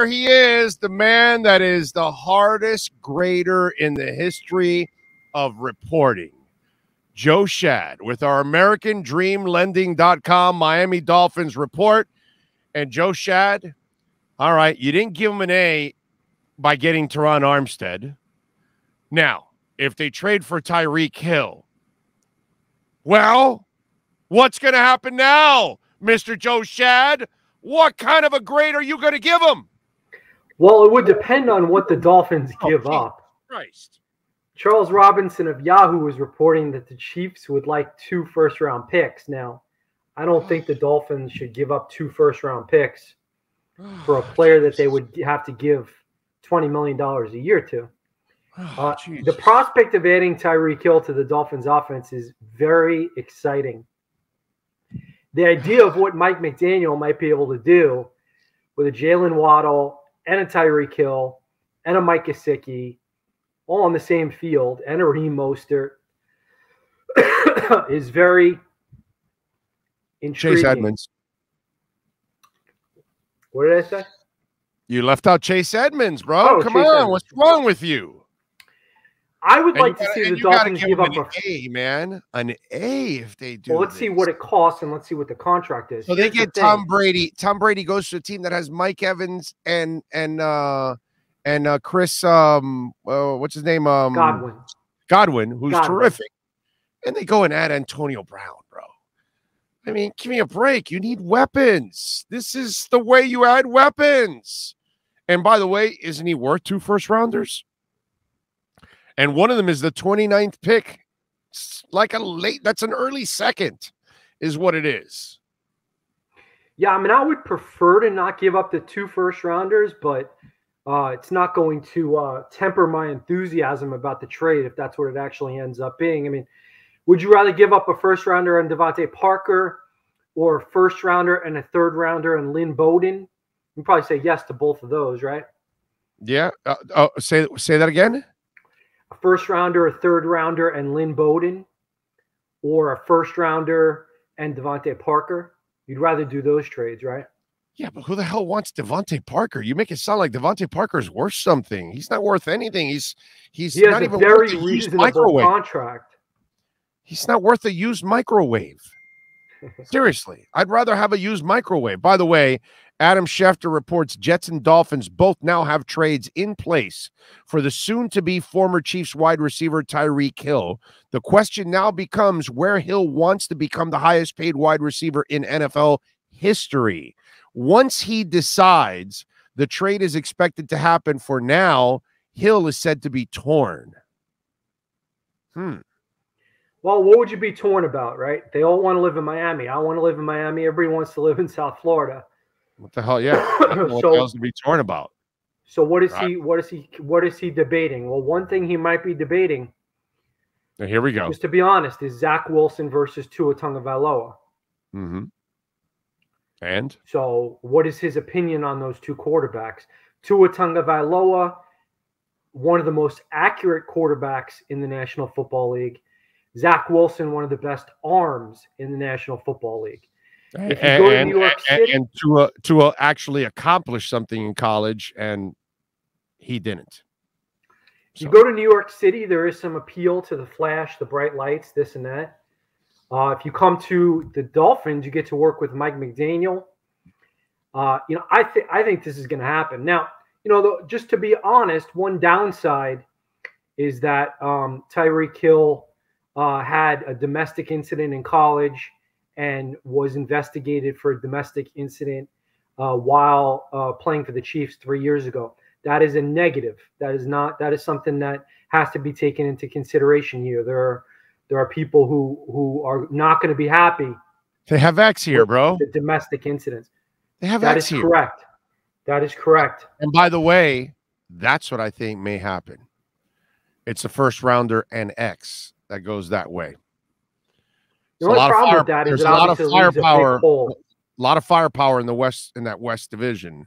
there he is, the man that is the hardest grader in the history of reporting. Joe Schad with our AmericanDreamLending.com Miami Dolphins report. And Joe Schad, all right, you didn't give him an A by getting Teron Armstead. Now, if they trade for Tyreek Hill, well, what's going to happen now, Mr. Joe Schad? What kind of a grade are you going to give him? Well, it would depend on what the Dolphins give up. Christ. Charles Robinson of Yahoo was reporting that the Chiefs would like 2 first-round picks. Now, I don't think the Dolphins should give up 2 first-round picks for a player that they would have to give $20 million a year to. The prospect of adding Tyreek Hill to the Dolphins offense is very exciting. The idea of what Mike McDaniel might be able to do with a Jalen Waddle and a Tyreek Hill and a Mike Gesicki all on the same field and a Raheem Mostert is very intriguing. Chase Edmonds. What did I say? You left out Chase Edmonds, bro. Come on. Edmonds. What's wrong with you? I would like to see the Dolphins give up an A, man. An A if they do. Well, let's see what it costs and let's see what the contract is. So they get Tom Brady. Tom Brady goes to a team that has Mike Evans and Chris what's his name? Godwin, who's terrific. And they go and add Antonio Brown, bro. I mean, give me a break. You need weapons. This is the way you add weapons. And by the way, isn't he worth 2 first-rounders? And one of them is the 29th pick. It's like that's an early second is what it is. Yeah, I mean, I would prefer to not give up the 2 first-rounders, but it's not going to temper my enthusiasm about the trade if that's what it actually ends up being. I mean, would you rather give up a first-rounder on Devontae Parker or a first-rounder and a third-rounder and Lynn Bowden? You'd probably say yes to both of those, right? Yeah. Say that again. A first-rounder, a third-rounder, and Lynn Bowden, or a first-rounder and Devontae Parker. You'd rather do those trades, right? Yeah, but who the hell wants Devontae Parker? You make it sound like Devontae Parker's worth something. He's not worth anything. He not even worth a used microwave contract. He's not worth a used microwave. Seriously, I'd rather have a used microwave. By the way, Adam Schefter reports Jets and Dolphins both now have trades in place for the soon-to-be former Chiefs wide receiver Tyreek Hill. The question now becomes where Hill wants to become the highest-paid wide receiver in NFL history. Once he decides, the trade is expected to happen. For now, Hill is said to be torn. Well, what would you be torn about, right? They all want to live in Miami. I want to live in Miami. Everybody wants to live in South Florida. What the hell? Yeah. What else to be torn about? So what is he debating? Well, one thing he might be debating. Now, here we go. Just to be honest, is Zach Wilson versus Tua Tagovailoa. Mm-hmm. And so, what is his opinion on those 2 quarterbacks? Tua Tagovailoa, one of the most accurate quarterbacks in the National Football League. Zach Wilson, one of the best arms in the National Football League. If you go to New York City, and Tua actually accomplished something in college, and he didn't. You go to New York City, there is some appeal to the flash, the bright lights, this and that. If you come to the Dolphins, you get to work with Mike McDaniel. I think this is going to happen. Now, just to be honest, one downside is that Tyreek Hill had a domestic incident in college and was investigated for a domestic incident while playing for the Chiefs 3 years ago. That is a negative. That is something that has to be taken into consideration here. There are people who are not going to be happy. They have X here, bro. The domestic incidents. They have X here. Correct. That is correct. And by the way, that's what I think may happen. It's a first rounder and X that goes that way. The only problem with that is there's a lot of firepower. A lot of firepower in the West, in that West division.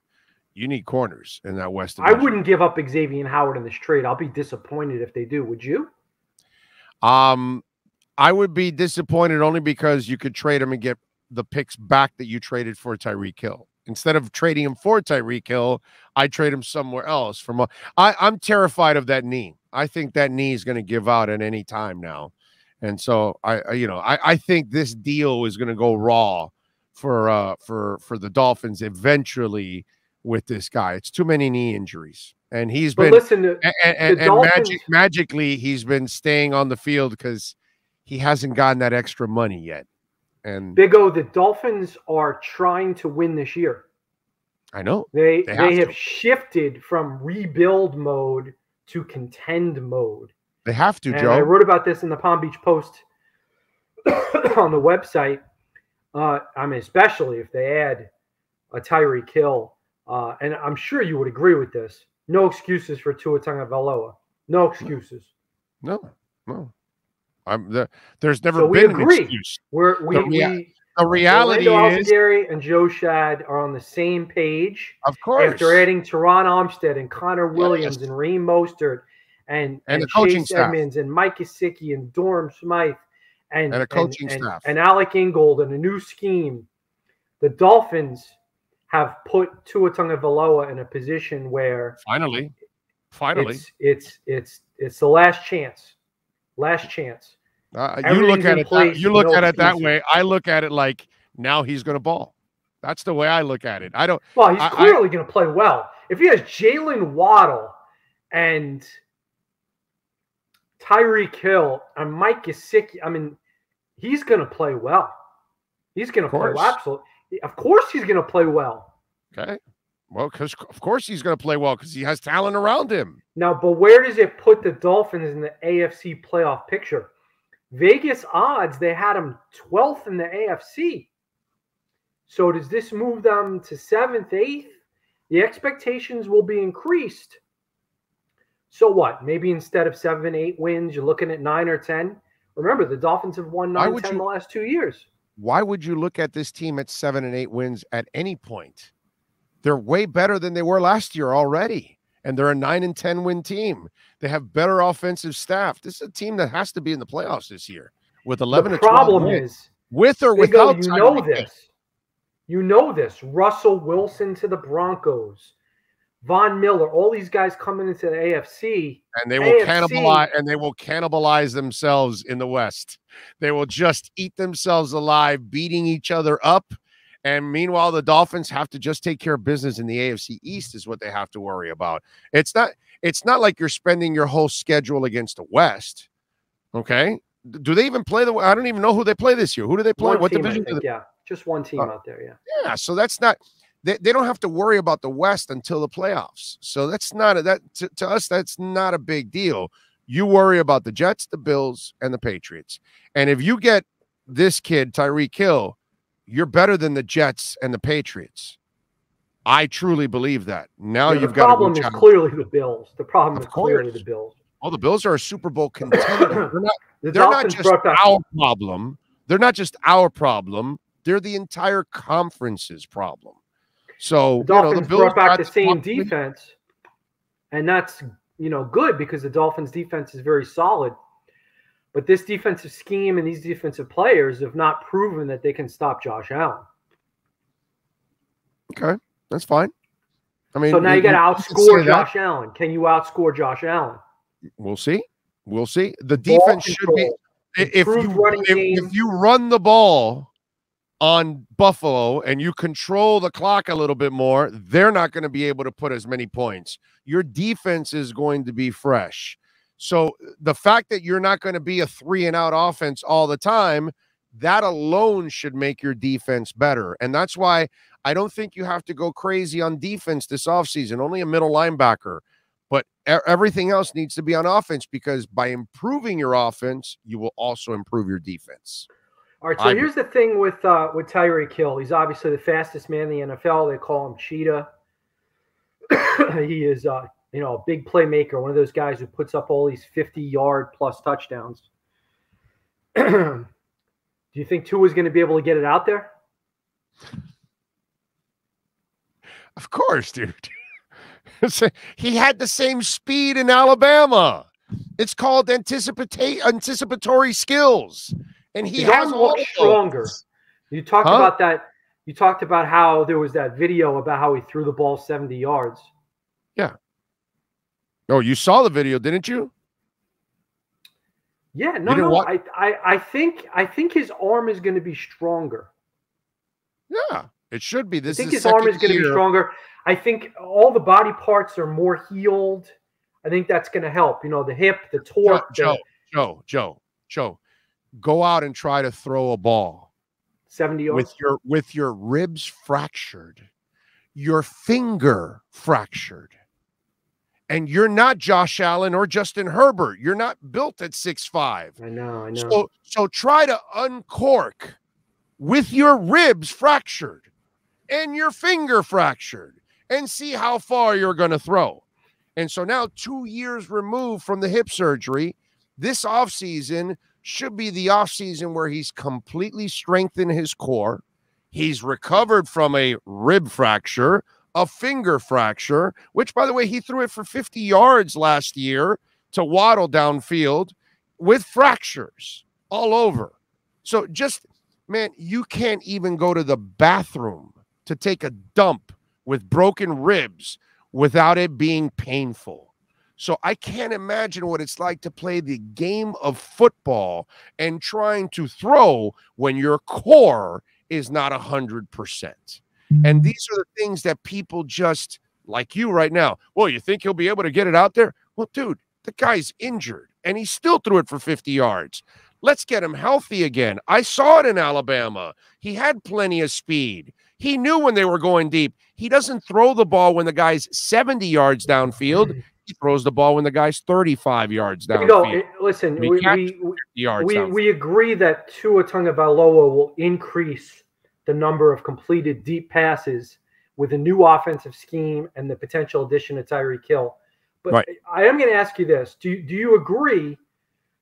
You need corners in that West division. I wouldn't give up Xavier Howard in this trade. I'll be disappointed if they do. Would you? I would be disappointed only because you could trade him and get the picks back that you traded for Tyreek Hill Instead of trading him for Tyreek Hill, I trade him somewhere else. I'm terrified of that knee. I think that knee is going to give out at any time now. And so I think this deal is going to go raw for the Dolphins eventually with this guy. It's too many knee injuries. And he's been magically he's been staying on the field because he hasn't gotten that extra money yet. And Big O, the Dolphins are trying to win this year. I know. They have shifted from rebuild mode to contend mode. They have to, Joe. I wrote about this in the Palm Beach Post on the website. Especially if they add a Tyreek Hill. And I'm sure you would agree with this. No excuses for Tua Tagovailoa. No excuses. No. There's never been an excuse. The reality is Alzugaray and Joe Schad are on the same page. Of course. After adding Teron Armstead and Connor Williams and Raheem Mostert and the coaching Chase staff. Edmonds and Mike Gesicki and Dorm Smythe and a coaching staff and Alec Ingold and a new scheme. The Dolphins have put Tua Tagovailoa in a position where finally it's the last chance. Last chance. You look at it that way. I look at it like now he's going to ball. That's the way I look at it. Well, he's clearly going to play well. If he has Jalen Waddle and Tyreek Hill and Mike Gesicki, he's going to play well. He's going to play well. Absolutely. Of course he's going to play well. Okay. Well, because of course he's going to play well because he has talent around him. Now, but where does it put the Dolphins in the AFC playoff picture? Vegas odds, they had him 12th in the AFC. So does this move them to 7th, 8th? The expectations will be increased. So what? Maybe instead of 7, 8 wins, you're looking at 9 or 10. Remember, the Dolphins have won 9, 10 the last 2 years. Why would you look at this team at 7 and 8 wins at any point? They're way better than they were last year already. And they're a 9 and 10 win team. They have better offensive staff. This is a team that has to be in the playoffs this year with 11 to 12 wins. The problem is, with or without, you know this. Russell Wilson to the Broncos, Von Miller, all these guys coming into the AFC, and they will cannibalize themselves in the West. They will just eat themselves alive, beating each other up. And meanwhile, the Dolphins have to just take care of business in the AFC East is what they have to worry about. It's not like you're spending your whole schedule against the West. Okay. Do they even play I don't even know who they play this year. Who do they play? What division? Yeah. Just one team out there. Yeah. Yeah. So that's not, they don't have to worry about the West until the playoffs. So that's not to us, that's not a big deal. You worry about the Jets, the Bills, and the Patriots. And if you get this kid, Tyreek Hill, you're better than the Jets and the Patriots. I truly believe that. Now you've got the problem is clearly the Bills. The problem is clearly the Bills. Oh, the Bills are a Super Bowl contender. They're not just our problem. They're not just our problem. They're the entire conference's problem. So the Dolphins brought back the same defense, and that's good because the Dolphins' defense is very solid. But this defensive scheme and these defensive players have not proven that they can stop Josh Allen. Okay, that's fine. So now you got to outscore Josh Allen. Can you outscore Josh Allen? We'll see. The defense should be if you run the ball on Buffalo and you control the clock a little bit more, they're not going to be able to put as many points. Your defense is going to be fresh. So the fact that you're not going to be a 3-and-out offense all the time, that alone should make your defense better. And that's why I don't think you have to go crazy on defense this offseason, only a middle linebacker. But everything else needs to be on offense because by improving your offense, you will also improve your defense. All right, so here's the thing with Tyreek Hill. He's obviously the fastest man in the NFL. They call him Cheetah. He is a big playmaker, one of those guys who puts up all these 50-yard plus touchdowns. Do you think Tua is going to be able to get it out there? Of course, dude. He had the same speed in Alabama. It's called anticipatory skills. And he has all stronger. You talked about that. You talked about how there was that video about how he threw the ball 70 yards. Yeah. Oh, you saw the video, didn't you? Yeah, no. I think his arm is going to be stronger. Yeah, it should be. I think his arm is going to be stronger. I think all the body parts are more healed. I think that's going to help. You know, the hip, the torque. Joe, go out and try to throw a ball 70 yards with your ribs fractured, your finger fractured. And you're not Josh Allen or Justin Herbert. You're not built at 6'5". I know. So try to uncork with your ribs fractured and your finger fractured and see how far you're going to throw. And so now 2 years removed from the hip surgery, this offseason should be the offseason where he's completely strengthened his core. He's recovered from a rib fracture, a finger fracture, which, by the way, he threw it for 50 yards last year to Waddle downfield with fractures all over. So just, man, you can't even go to the bathroom to take a dump with broken ribs without it being painful. So I can't imagine what it's like to play the game of football and trying to throw when your core is not 100%. And these are the things that people just, like you right now, well, you think he'll be able to get it out there? Well, dude, the guy's injured, and he still threw it for 50 yards. Let's get him healthy again. I saw it in Alabama. He had plenty of speed. He knew when they were going deep. He doesn't throw the ball when the guy's 70 yards downfield. He throws the ball when the guy's 35 yards downfield. Listen, we agree that Tua Tagovailoa will increase the number of completed deep passes with a new offensive scheme and the potential addition of Tyreek Hill. But right. I am going to ask you this. Do you agree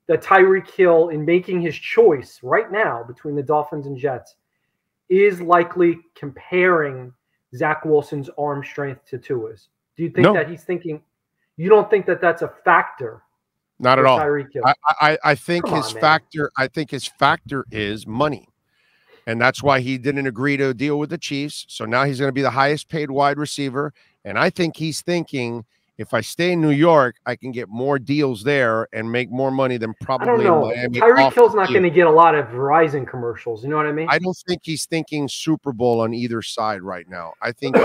that Tyreek Hill, in making his choice right now between the Dolphins and Jets, is likely comparing Zach Wilson's arm strength to Tua's? Do you think that he's thinking – you don't think that that's a factor? Not at all. Tyreek Hill? I think his factor is money. And that's why he didn't agree to a deal with the Chiefs. So now he's going to be the highest paid wide receiver. And I think he's thinking, if I stay in New York, I can get more deals there and make more money than probably in Miami. Tyreek Hill's not going to get a lot of Verizon commercials. You know what I mean? I don't think he's thinking Super Bowl on either side right now. I think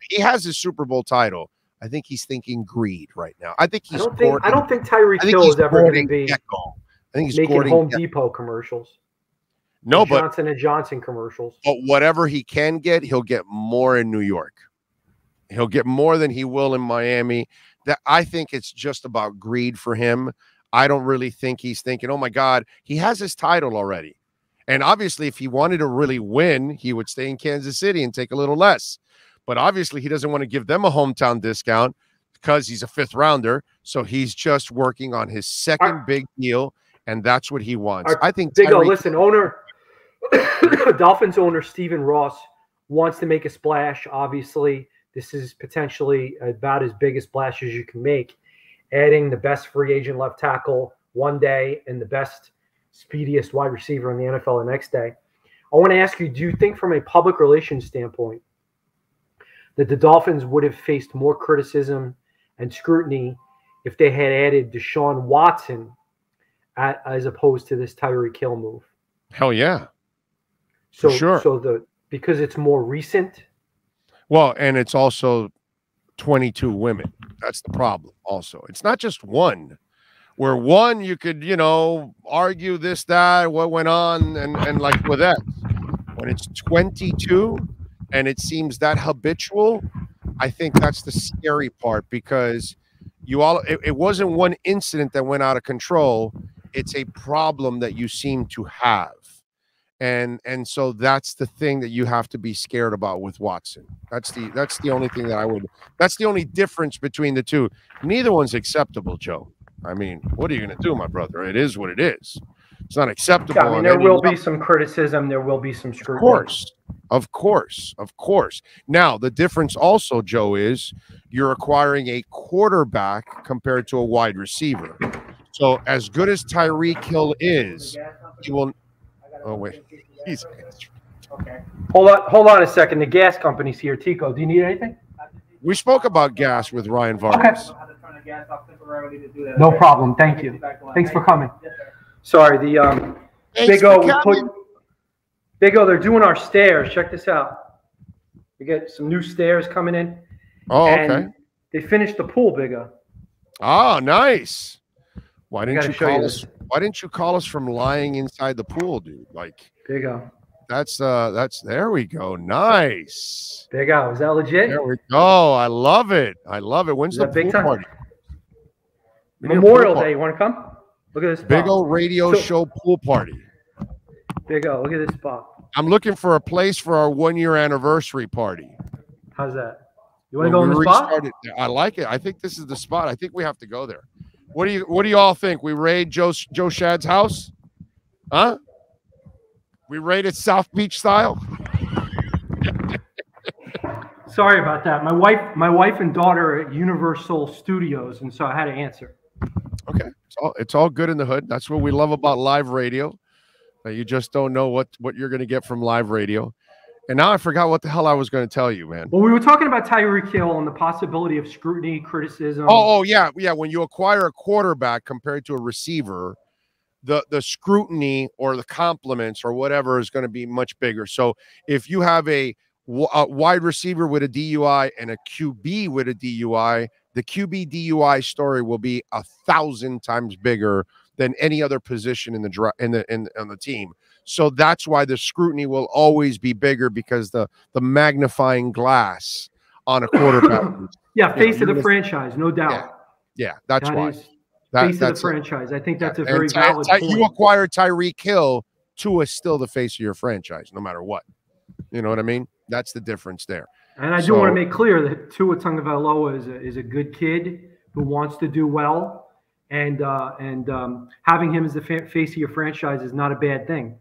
he has his Super Bowl title. I think he's thinking greed right now. I think he's. I don't think Tyreek Hill is ever going to be. I think he's making Home Depot commercials. No, but Johnson & Johnson commercials. But whatever he can get, he'll get more in New York. He'll get more than he will in Miami. That I think it's just about greed for him. I don't really think he's thinking, oh my God, he has his title already. And obviously, if he wanted to really win, he would stay in Kansas City and take a little less. But obviously, he doesn't want to give them a hometown discount because he's a fifth rounder. So he's just working on his second big deal, and that's what he wants. I think Dolphins owner Stephen Ross wants to make a splash. Obviously, this is potentially about as big a splash as you can make, adding the best free agent left tackle one day and the best, speediest wide receiver in the NFL the next day. I want to ask you, do you think from a public relations standpoint that the Dolphins would have faced more criticism and scrutiny if they had added Deshaun Watson as opposed to this Tyreek Hill move? Hell yeah. So, sure. Because it's more recent. Well, and it's also 22 women. That's the problem. Also, it's not just one. Where one you could, argue this, that, what went on, and like with that. When it's 22 and it seems that habitual, I think that's the scary part because it wasn't one incident that went out of control. It's a problem that you seem to have. And so that's the thing that you have to be scared about with Watson. That's the only thing that's the only difference between the two. Neither one's acceptable, Joe. I mean, what are you going to do, my brother? It is what it is. It's not acceptable. Yeah, I mean, there will be some criticism. There will be some scrutiny. Of course. Now, the difference also, Joe, is you're acquiring a quarterback compared to a wide receiver. So as good as Tyreek Hill is, he will – oh, wait. He's Okay. Hold on a second. The gas company's here. Tico, do you need anything? We spoke about gas with Ryan Vargas. Okay. No problem. Thank you. Thanks for coming. Sorry, the Big O, they're doing our stairs. Check this out. We get some new stairs coming in. Oh, okay. And they finished the pool, Big O. Oh, nice. Why didn't you call us? Why didn't you call us from lying inside the pool, dude? Like, Big O. That's there we go. Nice. Big O. Is that legit? There we go. I love it. I love it. When's the pool party? Memorial Day. You want to come? Look at this spot. Big O radio show pool party. Big O. Look at this spot. I'm looking for a place for our 1-year anniversary party. How's that? You want to go in the spot? I like it. I think this is the spot. I think we have to go there. What do you all think? We raid Joe Schad's house? Huh? We raided South Beach style? Sorry about that. My wife and daughter are at Universal Studios, and so I had to answer. Okay. It's all good in the hood. That's what we love about live radio. You just don't know what you're going to get from live radio. And now I forgot what the hell I was going to tell you, man. Well, we were talking about Tyreek Hill and the possibility of scrutiny, criticism. Oh, yeah. When you acquire a quarterback compared to a receiver, the scrutiny or the compliments or whatever is going to be much bigger. So if you have a wide receiver with a DUI and a QB with a DUI, the QB DUI story will be 1,000 times bigger than any other position on the team. So that's why the scrutiny will always be bigger, because the magnifying glass on a quarterback. Yeah, face of the franchise, no doubt. Yeah, that's why. Face of the franchise. I think that's a very valid point. You acquired Tyreek Hill, Tua is still the face of your franchise, no matter what. You know what I mean? That's the difference there. And I do want to make clear that Tua Tagovailoa is a good kid who wants to do well, and having him as the face of your franchise is not a bad thing.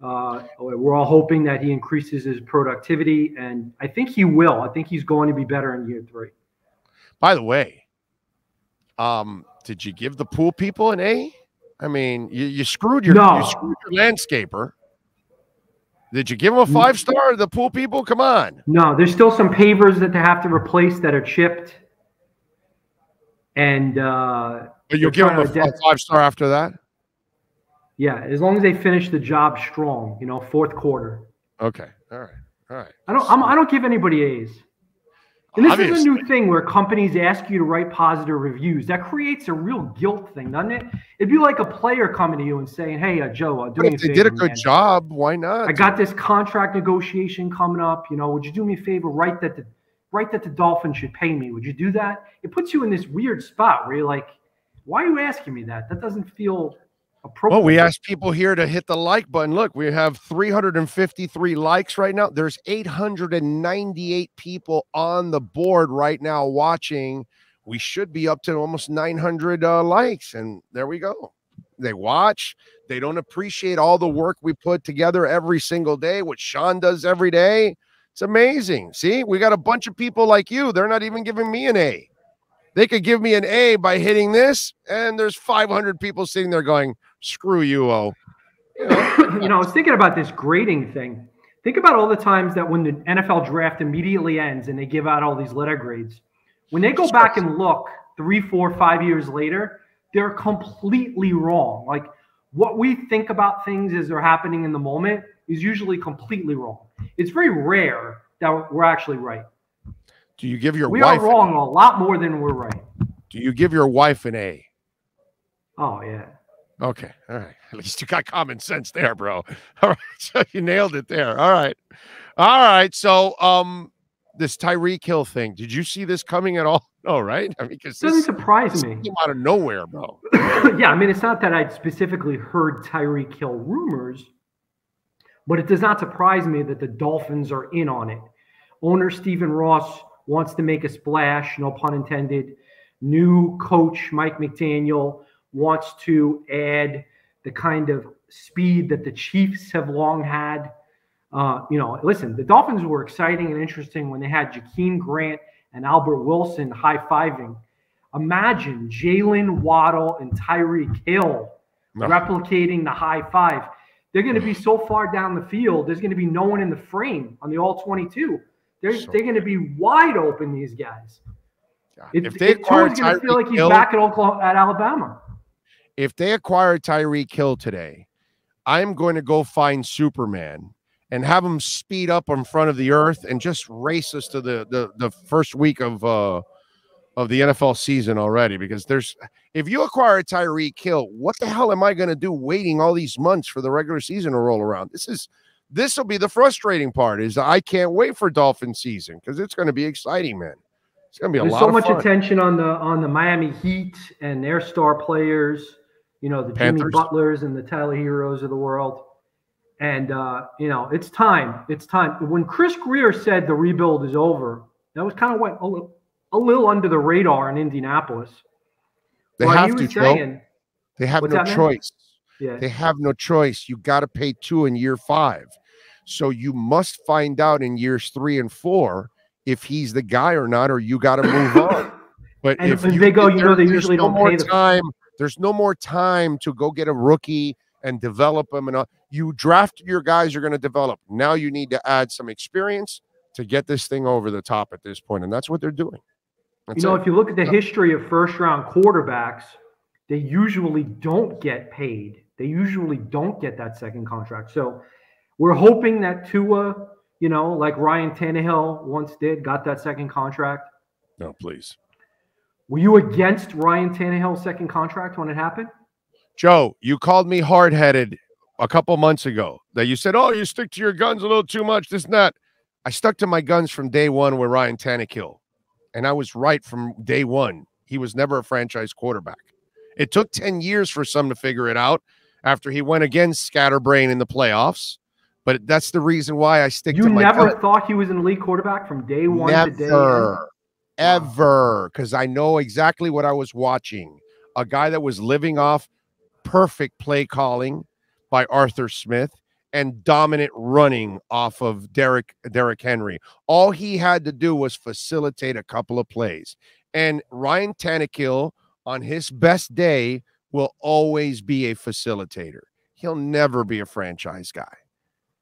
We're all hoping that he increases his productivity, and I think he will. I think he's going to be better in year 3. By the way, did you give the pool people an A? I mean, you screwed your landscaper. Did you give them a 5-star? The pool people, come on. No, there's still some pavers that they have to replace that are chipped, and but you'll give them a 5-star after that. Yeah, as long as they finish the job strong, fourth quarter. Okay, all right. I don't give anybody A's. And this is a new thing where companies ask you to write positive reviews. That creates a real guilt thing, doesn't it? It'd be like a player coming to you and saying, "Hey, Joe, do me a favor. If they did a good job, why not? I got this contract negotiation coming up. Would you do me a favor? Write that the Dolphins should pay me. Would you do that?" It puts you in this weird spot where you're like, "Why are you asking me that? That doesn't feel appropriate." Well, we asked people here to hit the like button. Look, we have 353 likes right now. There's 898 people on the board right now watching. We should be up to almost 900 likes, and there we go. They watch. They don't appreciate all the work we put together every single day, what Sean does every day. It's amazing. See, we got a bunch of people like you. They're not even giving me an A. They could give me an A by hitting this, and there's 500 people sitting there going, "Screw you, O." I was thinking about this grading thing. Think about all the times that when the NFL draft immediately ends and they give out all these letter grades, when they go back and look 3, 4, 5 years later, they're completely wrong. Like, what we think about things as they're happening in the moment is usually completely wrong. It's very rare that we're actually right. Do you give your wife? We are wrong a lot more than we're right. Do you give your wife an A? Oh, yeah. Okay. All right. At least you got common sense there, bro. All right. So you nailed it there. All right. All right. So this Tyreek Hill thing, did you see this coming at all? No, right? I mean, because it doesn't surprise me. Came out of nowhere, bro. Yeah, I mean, it's not that I'd specifically heard Tyreek Hill rumors, but it does not surprise me that the Dolphins are in on it. Owner Stephen Ross wants to make a splash, no pun intended. New coach Mike McDaniel wants to add the kind of speed that the Chiefs have long had. Listen, the Dolphins were exciting and interesting when they had Jakeem Grant and Albert Wilson high-fiving. Imagine Jalen Waddle and Tyreek Hill replicating the high five. They're going to be so far down the field. There's going to be no one in the frame on the all-22. They're going to be wide open, these guys. If they acquire Tua's going to feel like he's back at Alabama. If they acquire Tyreek Hill today, I'm going to go find Superman and have him speed up in front of the earth and just race us to the first week of the NFL season already. Because if you acquire a Tyreek Hill, what the hell am I going to do waiting all these months for the regular season to roll around? This will be the frustrating part. Is I can't wait for Dolphin season because it's going to be exciting, man. It's going to be a lot of fun. There's so much attention on the Miami Heat and their star players. You know, the Panthers. Jimmy Butlers and the Tyler Heroes of the world. And, you know, it's time. It's time. When Chris Greer said the rebuild is over, that was kind of went a little under the radar in Indianapolis. They have to, Joe. They have no choice. Yeah. They have no choice. You got to pay Tua in year 5. So you must find out in years 3 and 4 if he's the guy or not, or you got to move on. But and if they go, you know, they usually don't pay the time. There's no more time to go get a rookie and develop them. And you draft your guys you're going to develop. Now you need to add some experience to get this thing over the top at this point. And that's what they're doing. If you look at the history of first-round quarterbacks, they usually don't get paid. They usually don't get that second contract. So we're hoping that Tua, you know, like Ryan Tannehill once did, got that second contract. No, please. Were you against Ryan Tannehill's second contract when it happened? Joe, you called me hard-headed a couple months ago. That you said, oh, you stick to your guns a little too much, this and that. I stuck to my guns from day one with Ryan Tannehill. And I was right from day one. He was never a franchise quarterback. It took 10 years for some to figure it out after he went against Scatterbrain in the playoffs. But that's the reason why I stick to my guns. You never thought he was an elite quarterback from day one to day end? Ever, because I know exactly what I was watching. A guy that was living off perfect play calling by Arthur Smith and dominant running off of Derrick Henry. All he had to do was facilitate a couple of plays. And Ryan Tannehill, on his best day, will always be a facilitator. He'll never be a franchise guy.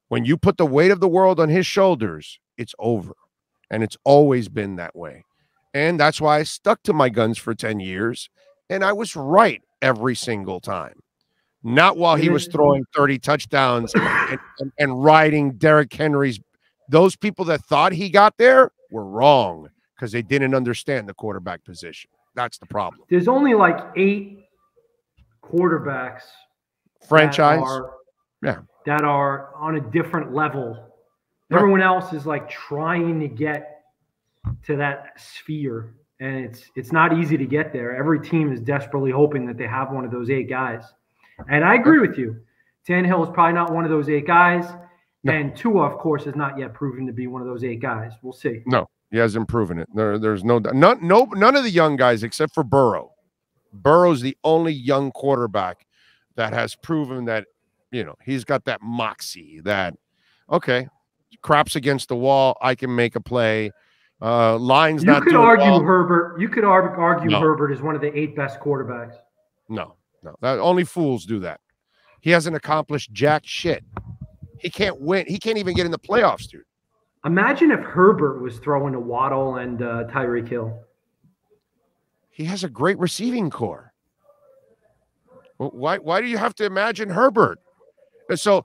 When you put the weight of the world on his shoulders, it's over. And it's always been that way. And that's why I stuck to my guns for 10 years. And I was right every single time. Not while he was throwing 30 touchdowns and riding Derrick Henry's. Those people that thought he got there were wrong because they didn't understand the quarterback position. That's the problem. There's only like 8 quarterbacks franchise that are on a different level. Everyone else is like trying to get to that sphere, and it's not easy to get there. Every team is desperately hoping that they have one of those 8 guys. And I agree with you. Tannehill is probably not one of those 8 guys. No. And Tua, of course, is not yet proven to be one of those 8 guys. We'll see. No, he hasn't proven it. There's none of the young guys except for Burrow. Burrow's the only young quarterback that has proven that, you know, he's got that moxie that, okay, craps against the wall, I can make a play. Lines not doing well. You could argue Herbert is one of the 8 best quarterbacks. No. Only fools do that. He hasn't accomplished jack shit. He can't win. He can't even get in the playoffs, dude. Imagine if Herbert was throwing to Waddle and Tyreek Hill. He has a great receiving core. Well, why do you have to imagine Herbert? So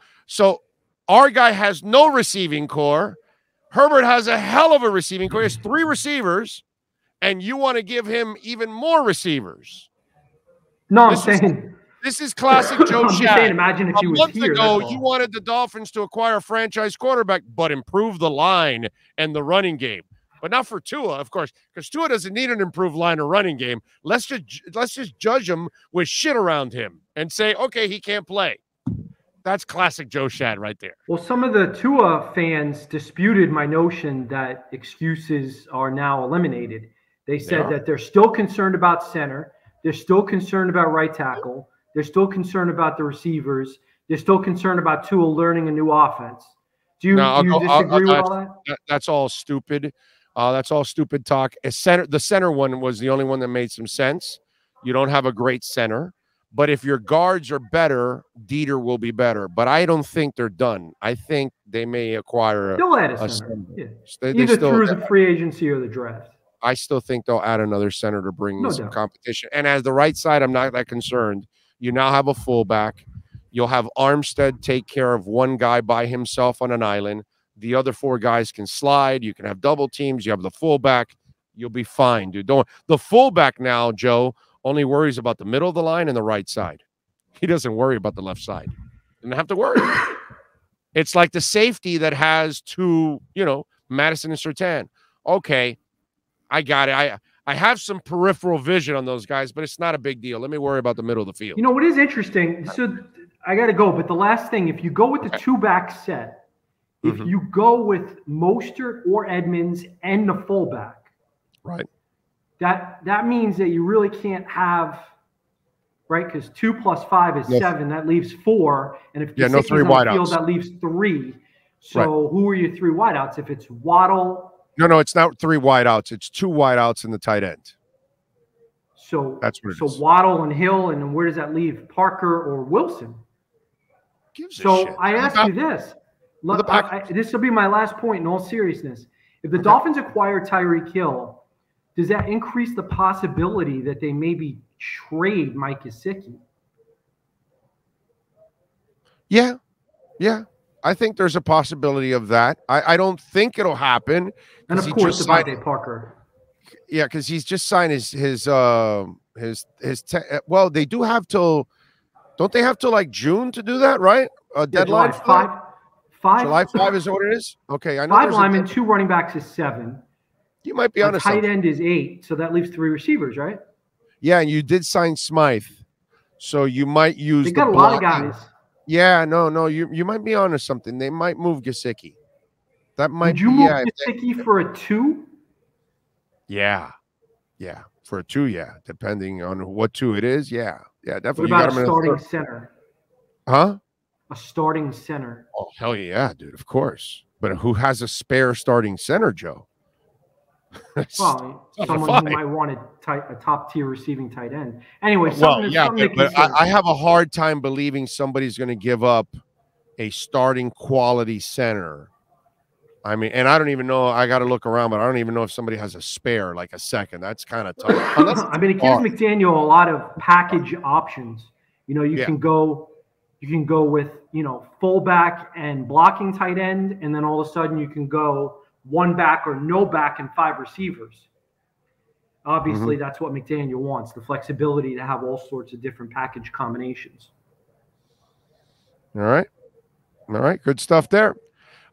our guy has no receiving core. Herbert has a hell of a receiving core. He has 3 receivers, and you want to give him even more receivers. No, I'm saying this is classic Joe Schad. Imagine if he was here. A month ago, you wanted the Dolphins to acquire a franchise quarterback, but improve the line and the running game. But not for Tua, of course, because Tua doesn't need an improved line or running game. Let's just judge him with shit around him and say, okay, he can't play. That's classic Joe Schad right there. Well, some of the Tua fans disputed my notion that excuses are now eliminated. They said that they're still concerned about center. They're still concerned about right tackle. They're still concerned about the receivers. They're still concerned about Tua learning a new offense. Do you disagree with all that? That's all stupid. That's all stupid talk. The center one was the only one that made some sense. You don't have a great center. But if your guards are better, Dieter will be better. But I don't think they're done. I think they may acquire they'll add a center. Yeah. Either through the free agency or the draft. I still think they'll add another center to bring some competition. And as the right side, I'm not that concerned. You now have a fullback. You'll have Armstead take care of one guy by himself on an island. The other 4 guys can slide. You can have double teams. You have the fullback. You'll be fine, dude. The fullback now, Joe, only worries about the middle of the line and the right side. He doesn't worry about the left side. Doesn't have to worry. It's like the safety that has 2, Madison and Surtain. Okay, I got it. I have some peripheral vision on those guys, but it's not a big deal. Let me worry about the middle of the field. What is interesting? So I got to go, but the last thing, if you go with the 2-back set, if you go with Mostert or Edmonds and the fullback, right, that means that you really can't have, right? Because 2 + 5 is 7. That leaves 4, and if no 3 wideouts, that leaves 3. So who are your 3 wideouts? If it's Waddle. No, it's not 3 wideouts. It's 2 wideouts in the tight end. So that's what it is. So Waddle and Hill, and then where does that leave Parker or Wilson? I ask you this. This will be my last point in all seriousness. If the Dolphins acquire Tyreek Hill, does that increase the possibility that they maybe trade Mike Gesicki? Yeah. I think there's a possibility of that. I don't think it'll happen. And of course, Devontae Parker. Yeah, because he's just signed well, they do have till. Don't they have till like June to do that? Right? Deadline. July 5. July 5 is what it is. Okay, I know. 5 linemen, 2 running backs is 7. You might be honest. Tight end is 8, so that leaves 3 receivers, right? Yeah, and you did sign Smythe, so you might use. They got a lot of guys. Yeah, no, you might be onto something. They might move Gesicki. That might. Would you move Gesicki for a 2? Yeah, for a 2, yeah, depending on what 2 it is. Yeah, definitely. What about a starting center? Huh? A starting center. Oh, hell yeah, dude, of course. But who has a spare starting center, Joe? Well, someone who might want a top-tier receiving tight end. Anyway, I have a hard time believing somebody's going to give up a starting quality center. I mean, and I don't even know. I got to look around, but I don't even know if somebody has a spare, like a second. That's kind of tough. I mean, it gives McDaniel a lot of package options. You can go with fullback and blocking tight end, and then all of a sudden you can go 1 back or no back and 5 receivers. Obviously, that's what McDaniel wants, the flexibility to have all sorts of different package combinations. All right. Good stuff there.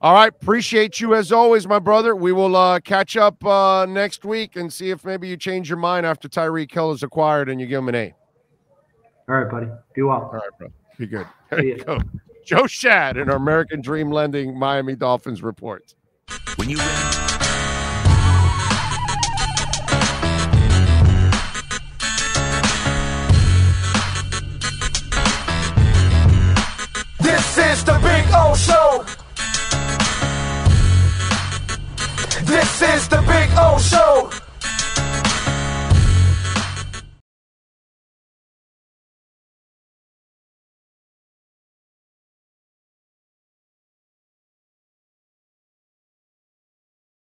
All right. Appreciate you as always, my brother. We will catch up next week and see if maybe you change your mind after Tyreek Hill is acquired and you give him an A. All right, buddy. Be well. All right, bro. Be good. There you go. Joe Schad in our American Dream Lending Miami Dolphins report. When you rent